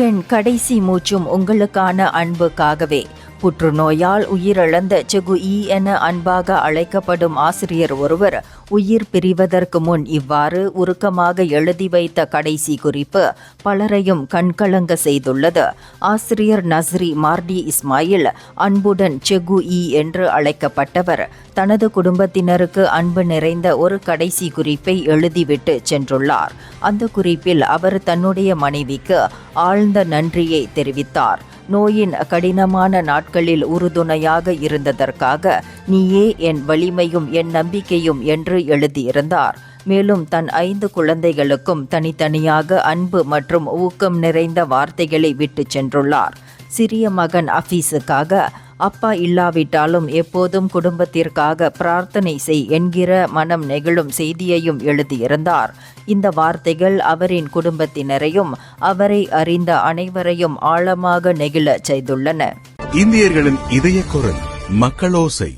என் கடைசி மூச்சும் உங்களுக்கான அன்புக்காகவே. புற்றுநோயால் உயிரிழந்த செகு என அன்பாக அழைக்கப்படும் ஆசிரியர் ஒருவர் உயிர் பிரிவதற்கு முன் இவ்வாறு உருக்கமாக எழுதி வைத்த கடைசி குறிப்பு பலரையும் கண்கலங்க செய்துள்ளது. ஆசிரியர் நஸ்ரி மார்டி இஸ்மாயில் அன்புடன் செகு என்று அழைக்கப்பட்டவர் தனது குடும்பத்தினருக்கு அன்பு நிறைந்த ஒரு கடைசி குறிப்பை எழுதிவிட்டு சென்றுள்ளார். அந்த குறிப்பில் அவர் தன்னுடைய மனைவிக்கு ஆழ்ந்த நன்றியை தெரிவித்தார். நோயின் கடினமான நாட்களில் உறுதுணையாக இருந்ததற்காக நீயே என் வலிமையும் என் நம்பிக்கையும் என்று எழுதியிருந்தார். மேலும் தன் 5 குழந்தைகளுக்கும் தனித்தனியாக அன்பு மற்றும் ஊக்கம் நிறைந்த வார்த்தைகளை விட்டு சென்றுள்ளார். சிறிய மகன் அஃபீஸுக்காக அப்பா இல்லாவிட்டாலும் எப்போதும் குடும்பத்திற்காக பிரார்த்தனை செய் என்கிற மனம் நெகிழும் செய்தியையும் எழுதியிருந்தார். இந்த வார்த்தைகள் அவரின் குடும்பத்தினரையும் அவரை அறிந்த அனைவரையும் ஆழமாக நெகிழச் செய்துள்ளன. இந்தியர்களின் இதய குரல் மக்களோசை.